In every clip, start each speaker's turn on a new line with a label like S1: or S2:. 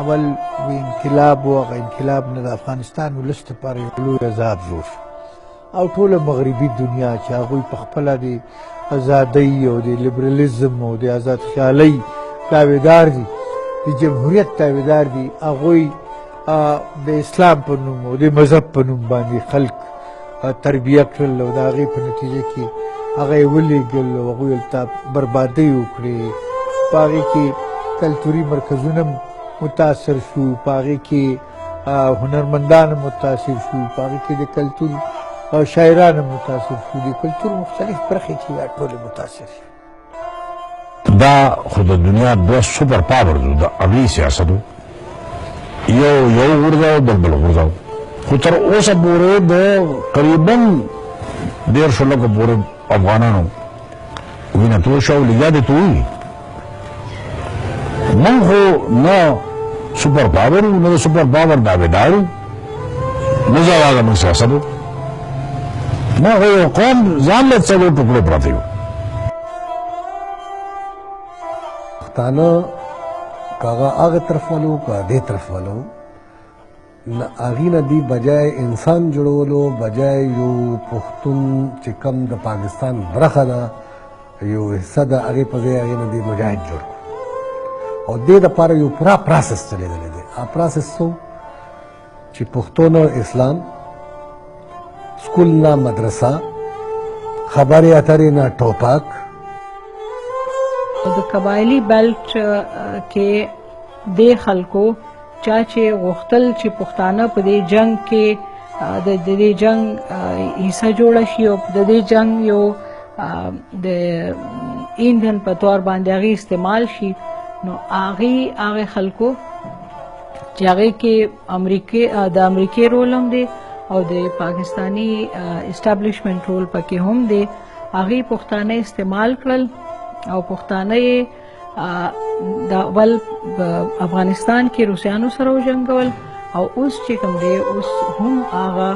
S1: اول انقلاب و هغه انقلاب نه د افغانستان ولس لپاره یو لوی عذاب جوړ شو او ټوله مغربي دنیا چې هغوی په خپله د ازادۍ او د لیبرلیزم او د آزاد خیالۍ تابعدار دي د جمهوریت تابعدار دي هغوی د اسلام په نوم او د مذهب په نوم باندې خلک تربیه کړل او د هغې په نتیجه کې هغه یې ولیږل او هغوی هلته بربادۍ وکړې په هغې کې کلتوري مرکزونه متاثر شو په هغې کې هنرمندان متاثر شو په هغې کې د کلتور شاعران متاثر شو د کلتور مختلف برخې چې ټولې متاثر شو
S2: دا خو د دنیا دوه سوپر پاورز د هغې سیاست و یو غورځاو بل غورځاو خو تر اوسه پورې د قریبا 1.5 لکه پورې افغانانو وینه توی شوه او لګیا دې تویږي موږ خو نه سوپر پاور و نه د سوپر پاور دعویدار و نه زموږ سیاست و موږ خو یو قوم ځان له څلور ټوکړو پراته یو
S3: پښتانه که هغه طرف ولو که دې طرف ولو هغې نه دي بجای انسان جوړولو بجای یو پښتون چې کم د پاکستان برخه ده یو حصه ده هغې په ځای هغې نه دي مجاهد جوړ کړو او دې دپاره یو پوره پراسس چلېدلی دی هغه پراسس څه چې پښتو نه اسلام سکول نه مدرسه خبرې اترې نه ټوپک
S4: د قبایلي بیلټ کې دې خلکو چا چې غوښتل چې پښتانه په دې جنگ کې د دې جنگ حصه جوړه شي او د دې جنگ یو د ایندھن په طور باندې هغې استعمال شي نو هغې خلکو چې هغې کې د امریکې رول هم دی او د پاکستاني اسټابلیشمنټ رول پکې هم دی هغې پښتانه استعمال کړل او پښتانه یې د اول افغانستان کې روسیانو سره وجنګول او اوس چې کوم دی اوس هم هغه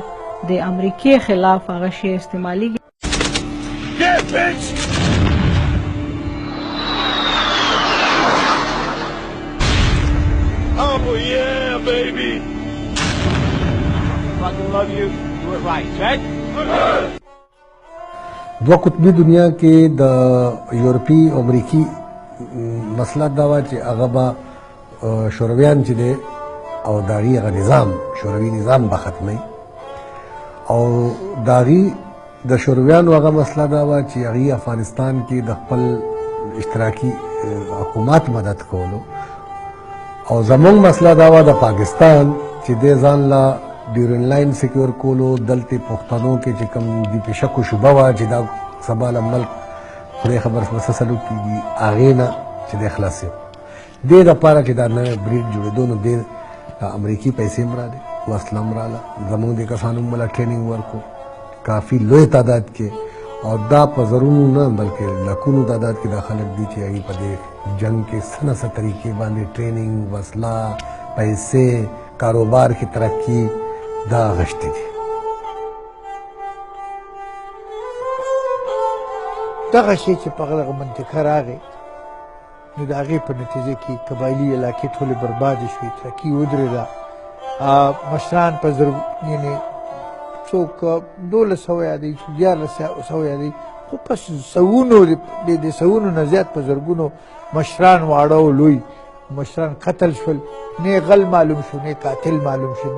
S4: د امریکې خلاف هغه شی استعمالیږي
S5: Oh yeah, baby. Fucking love you. Do it right, check.
S3: دوه قطبي دنیا کې د یورپي او امریکي مسله دا وه چې هغه به شورویان چې دی او د هغې هغه نظام شوروي نظام به ختمی او د هغې د شورویانو هغه مسله دا وه چې هغې افغانستان کې د خپل اشتراکي حکومت مدد کولو او زمونږ مسله دا وه د پاکستان چې دی ځان له ډیورن لاین سیکیور کولو دلته پښتنو کې چې کوم دې کې شک و شبه وه چې دا سبا له ملک خدای خبر څه سلوک کېږي هغې نه چې دی خلاص یم دې دپاره چې دا نوی بریډ جوړېدو نو دې امریکي پیسې هم راغلې وسله هم راغله زموږ دې کسانو هم مله ټریننګ ورکړو کافي لوی تعداد کې او دا په زرونو نه بلکې لکونو تعداد کې دا خلک دي چې هغې په دې جنګ کې څه نه څه طریقې باندې ټریننګ وسله پیسې کاروبار کې ترقي دا غشتي دي
S1: دغه شی چې په دغه منطقه راغی نو د هغې په نتیجه کې قبایلي علاقې ټولې بربادې شوې ترقي ودرېده مشران په یعنې څوک 1200 یادوي 1100 یادوي خو په سوونو د سوونو نه زیات په زرګونو مشران واړه او لوی مشران قتل شول نه غل معلوم شو نه قاتل معلوم شو